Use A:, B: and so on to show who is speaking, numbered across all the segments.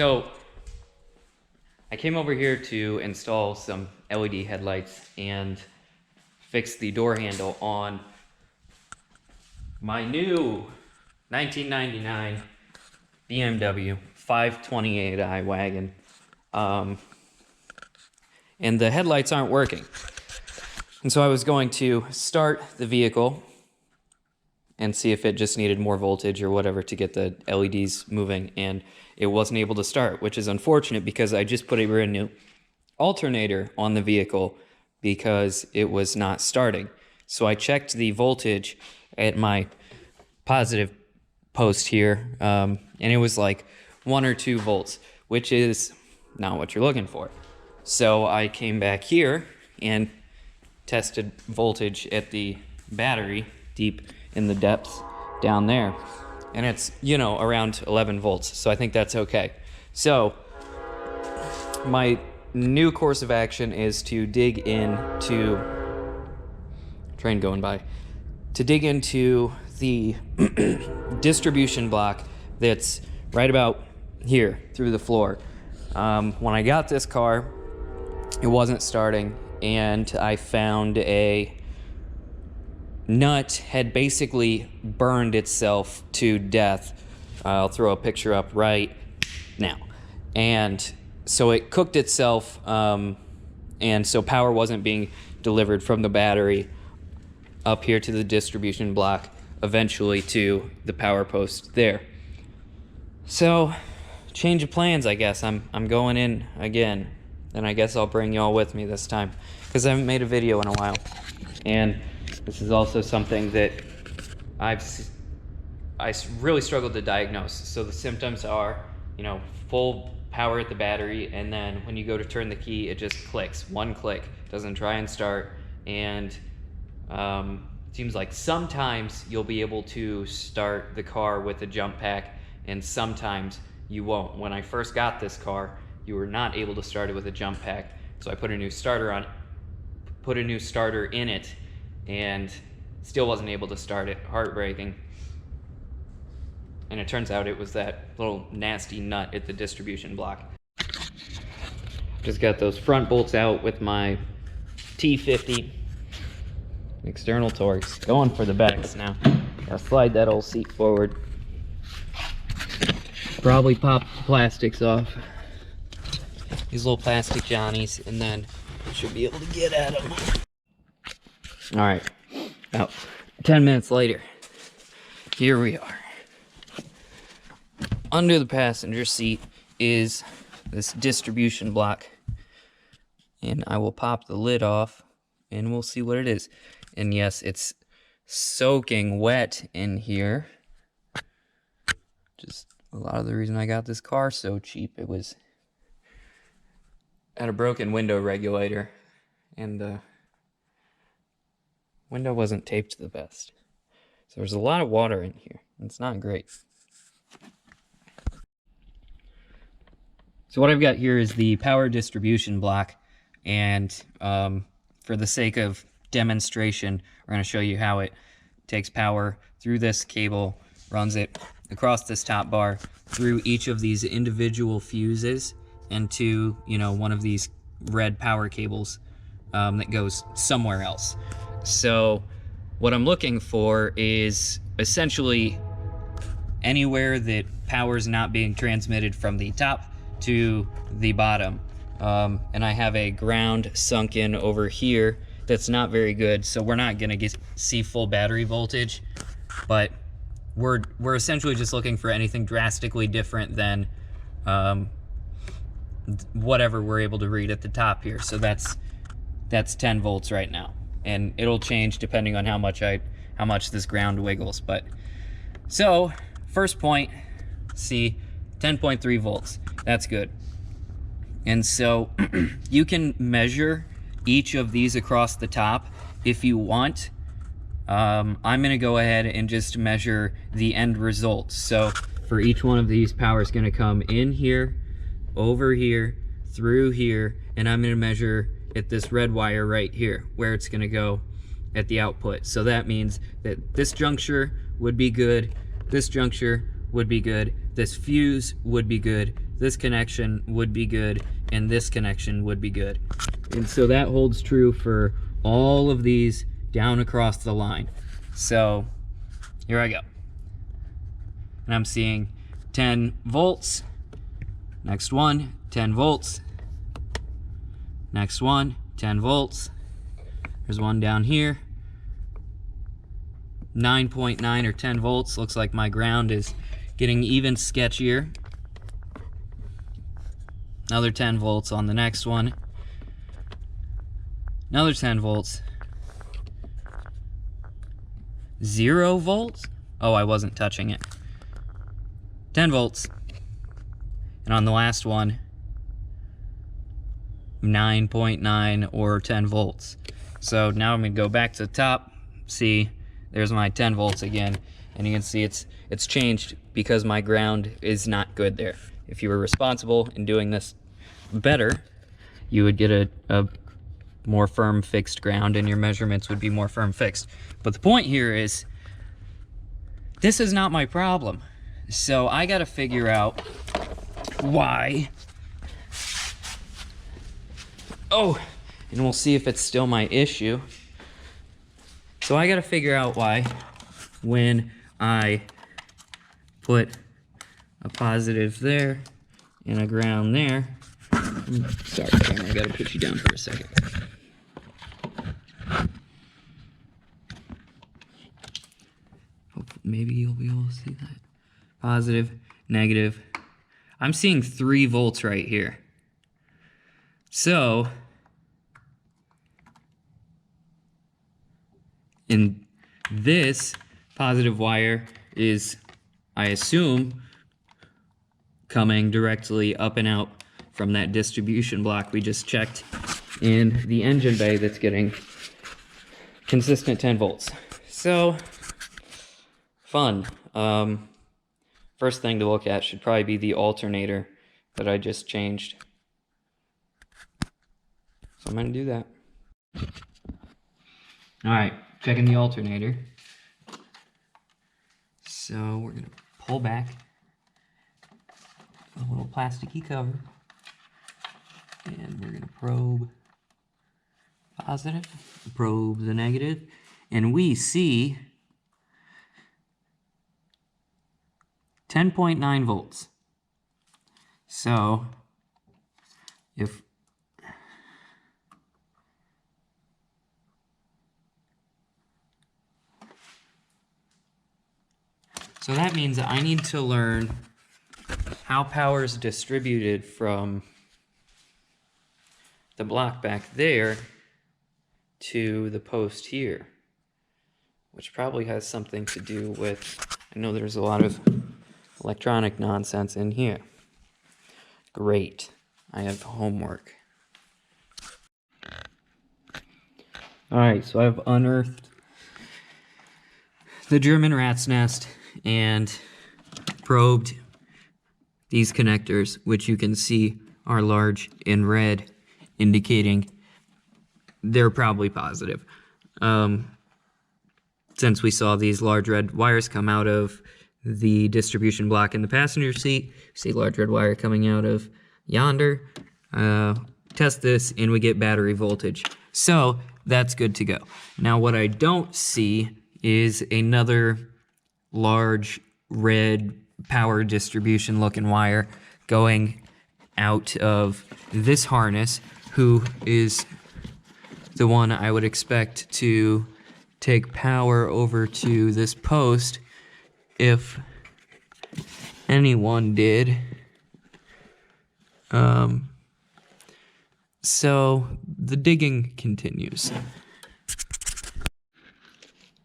A: So I came over here to install some LED headlights and fix the door handle on my new 1999 BMW 528i wagon. And the headlights aren't working. And so I was going to start the vehicle and see if it just needed more voltage or whatever to get the LEDs moving, and it wasn't able to start, which is unfortunate because I just put a brand new alternator on the vehicle because it was not starting. So I checked the voltage at my positive post here, and it was like 1 or 2 volts, which is not what you're looking for. So I came back here and tested voltage at the battery deep in the depths down there, and it's, you know, around 11 volts, so I think that's okay. So my new course of action is to dig into train going by to dig into the distribution block that's right about here through the floor. When I got this car, it wasn't starting, and I found a nut had basically burned itself to death. I'll throw a picture up right now. And so it cooked itself, and so power wasn't being delivered from the battery up here to the distribution block, eventually to the power post there. So change of plans, I guess. I'm going in again, and I guess I'll bring y'all with me this time because I haven't made a video in a while. And this is also something that I really struggled to diagnose. So the symptoms are, you know, full power at the battery, and then when you go to turn the key, it just clicks, 1 click, doesn't try and start. And it seems like sometimes you'll be able to start the car with a jump pack, and sometimes you won't. When I first got this car, you were not able to start it with a jump pack, so I put a new starter in it, and still wasn't able to start it. Heartbreaking. And it turns out it was that little nasty nut at the distribution block. Just got those front bolts out with my T50 external torques. Going for the backs now. Gotta slide that old seat forward. Probably pop the plastics off. These little plastic Johnnies, and then I should be able to get at them. All right, about 10 minutes later, here we are. Under the passenger seat is this distribution block, and I will pop the lid off and we'll see what it is. And yes, it's soaking wet in here. Just a lot of the reason I got this car so cheap. It was had a broken window regulator, and the window wasn't taped the best. So there's a lot of water in here. It's not great. So what I've got here is the power distribution block, and for the sake of demonstration, we're going to show you how it takes power through this cable, runs it across this top bar, through each of these individual fuses, into, you know, one of these red power cables that goes somewhere else. So what I'm looking for is essentially anywhere that power is not being transmitted from the top to the bottom. And I have a ground sunk in over here that's not very good, so we're not gonna see full battery voltage, but we're essentially just looking for anything drastically different than whatever we're able to read at the top here. So that's 10 volts right now, and it'll change depending on how much this ground wiggles. But so first point, see, 10.3 volts. That's good. And so you can measure each of these across the top if you want. I'm going to go ahead and just measure the end result. So for each one of these, power is going to come in here, over here, through here, and I'm going to measure at this red wire right here where it's going to go at the output. So that means that this juncture would be good, this juncture would be good, this fuse would be good, this connection would be good, and this connection would be good. And so that holds true for all of these down across the line. So here I go. And I'm seeing 10 volts. Next one, 10 volts. Next one, 10 volts. There's one down here. 9.9 or 10 volts. Looks like my ground is getting even sketchier. Another 10 volts on the next one. Another 10 volts. 0 volts? Oh, I wasn't touching it. 10 volts. And on the last one, 9.9 or 10 volts. So now I'm gonna go back to the top, see, there's my 10 volts again, and you can see it's changed because my ground is not good there. If you were responsible in doing this better, you would get a more firm fixed ground and your measurements would be more firm fixed. But the point here is, this is not my problem. So I gotta figure out why. Oh, and we'll see if it's still my issue. So I gotta figure out why when I put a positive there and a ground there. Sorry, camera, I gotta put you down for a second. Maybe you'll be able to see that. Positive, negative. I'm seeing 3 volts right here. So, in this positive wire is, I assume, coming directly up and out from that distribution block we just checked in the engine bay that's getting consistent 10 volts. So, fun. First thing to look at should probably be the alternator that I just changed. So I'm going to do that. Alright, checking the alternator. So we're going to pull back a little plasticky cover. And we're going to probe positive, probe the negative, and we see 10.9 volts. So if so that means that I need to learn how power is distributed from the block back there to the post here, which probably has something to do with, I know there's a lot of electronic nonsense in here. Great, I have homework. Alright, so I've unearthed the German rat's nest and probed these connectors, which you can see are large in red, indicating they're probably positive. Since we saw these large red wires come out of the distribution block in the passenger seat, see large red wire coming out of yonder. Test this and we get battery voltage. So that's good to go. Now what I don't see is another large red power distribution looking wire going out of this harness, who is the one I would expect to take power over to this post if anyone did. So the digging continues.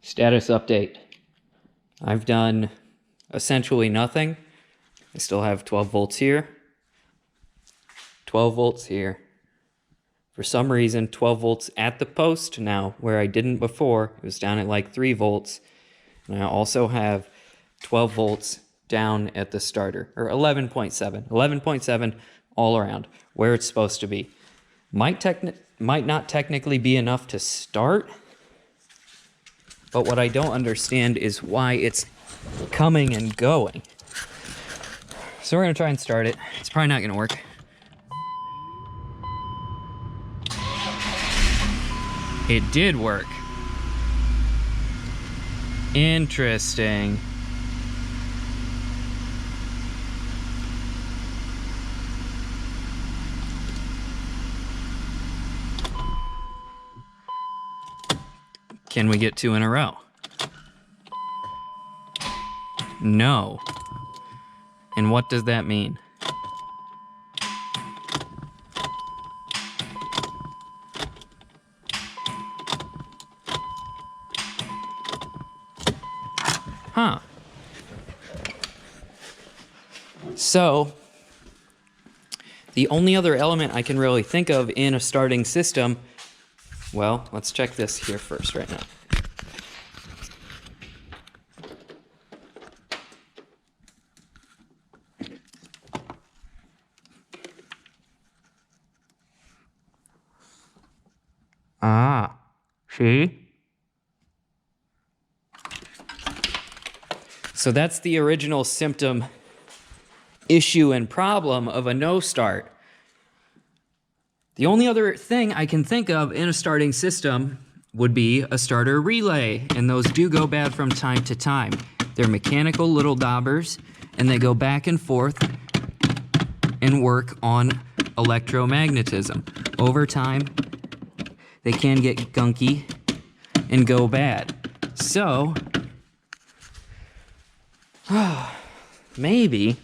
A: Status update. I've done essentially nothing. I still have 12 volts here, 12 volts here. For some reason, 12 volts at the post now, where I didn't before. It was down at like 3 volts. And I also have 12 volts down at the starter, or 11.7. 11.7 all around, where it's supposed to be. Might not technically be enough to start, but what I don't understand is why it's coming and going. So we're gonna try and start it. It's probably not gonna work. It did work. Interesting. Can we get 2 in a row? No. And what does that mean? Huh. So, the only other element I can really think of in a starting system, well, let's check this here first right now. Ah, see? So that's the original symptom, issue, and problem of a no start. The only other thing I can think of in a starting system would be a starter relay, and those do go bad from time to time. They're mechanical little daubers, and they go back and forth and work on electromagnetism. Over time, they can get gunky and go bad. So, maybe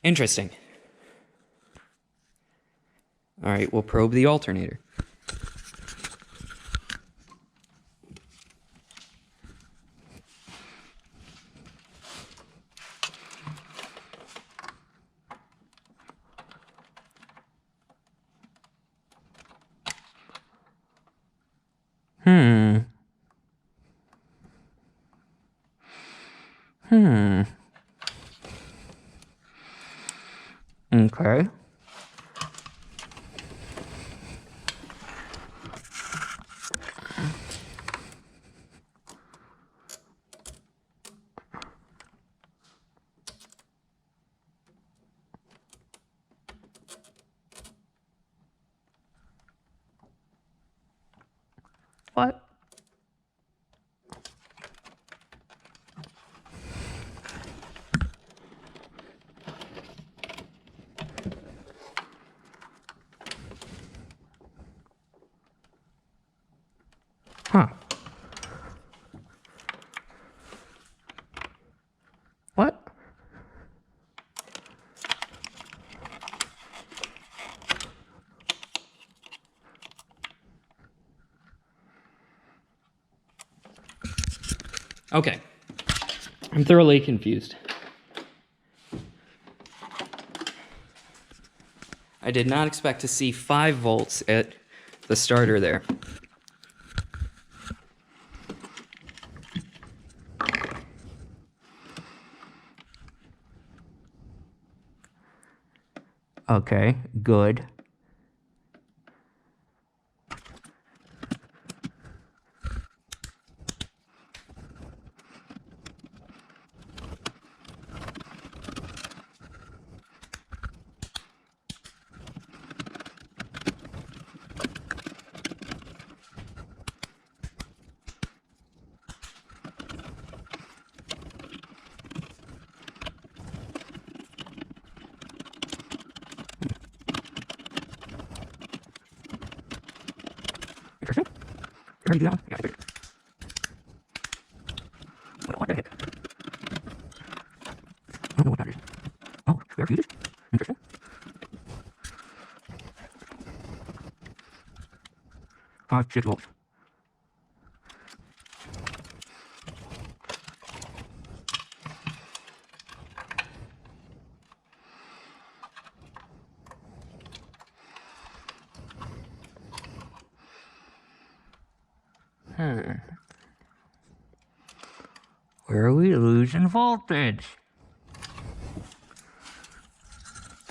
A: interesting. All right, we'll probe the alternator. Okay. What? Huh. What? Okay. I'm thoroughly confused. I did not expect to see 5 volts at the starter there. Okay, good. Interesting. You're gonna do that one? Yeah, I figured. What the heck? I don't know what that is. Oh, square fuses? Interesting. Five, 6 volts. Where are we losing voltage?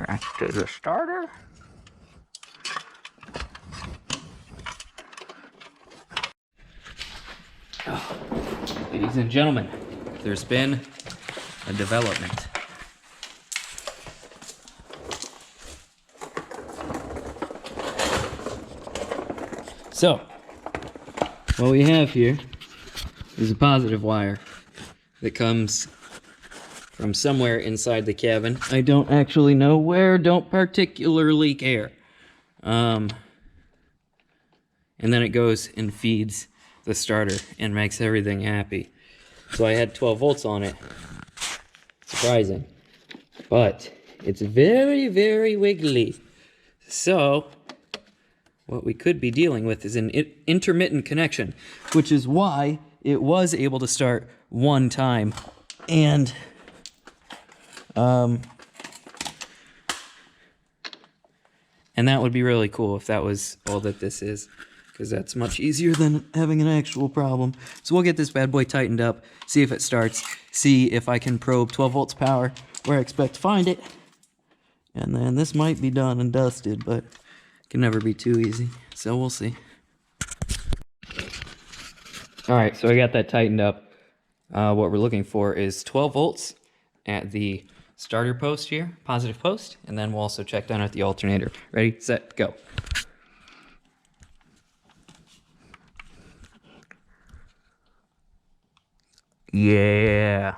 A: Back to the starter. Oh, ladies and gentlemen, there's been a development. So, what we have here is a positive wire that comes from somewhere inside the cabin. I don't actually know where, don't particularly care. And then it goes and feeds the starter and makes everything happy. So I had 12 volts on it. Surprising. But it's very, very wiggly. So what we could be dealing with is an intermittent connection, which is why it was able to start one time. And that would be really cool if that was all that this is, because that's much easier than having an actual problem. So we'll get this bad boy tightened up, see if it starts, see if I can probe 12 volts power where I expect to find it. And then this might be done and dusted, but it can never be too easy. So we'll see. All right, so I got that tightened up. What we're looking for is 12 volts at the starter post here, positive post, and then we'll also check down at the alternator. Ready, set, go. Yeah.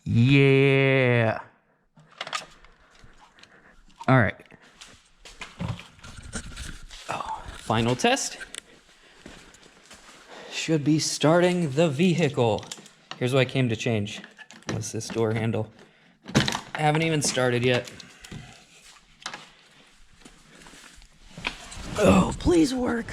A: Yeah. All right. Oh, final test. Should be starting the vehicle. Here's what I came to change. What's this door handle? I haven't even started yet. Oh, please work.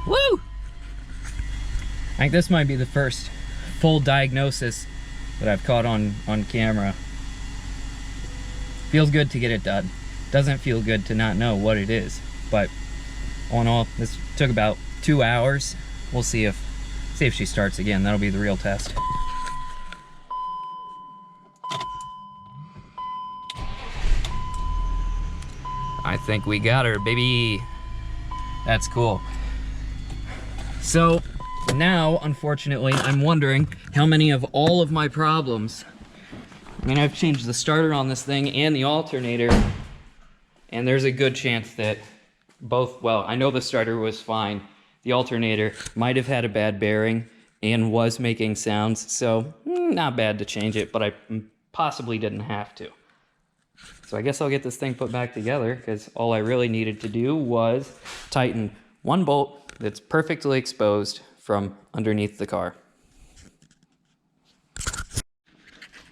A: Woo! I think this might be the first full diagnosis that I've caught on camera. Feels good to get it done. Doesn't feel good to not know what it is. But all in all, this took about 2 hours. We'll see if she starts again. That'll be the real test. I think we got her, baby. That's cool. So now, unfortunately, I'm wondering how many of all of my problems. I mean, I've changed the starter on this thing and the alternator, and there's a good chance that both, well, I know the starter was fine. The alternator might have had a bad bearing and was making sounds, so not bad to change it, but I possibly didn't have to. So I guess I'll get this thing put back together, because all I really needed to do was tighten one bolt that's perfectly exposed from underneath the car.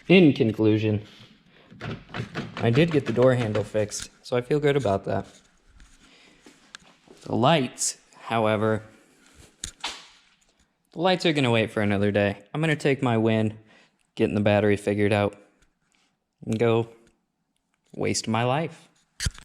A: In conclusion, I did get the door handle fixed, so I feel good about that. The lights, however, the lights are going to wait for another day. I'm going to take my win, getting the battery figured out, and go waste my life.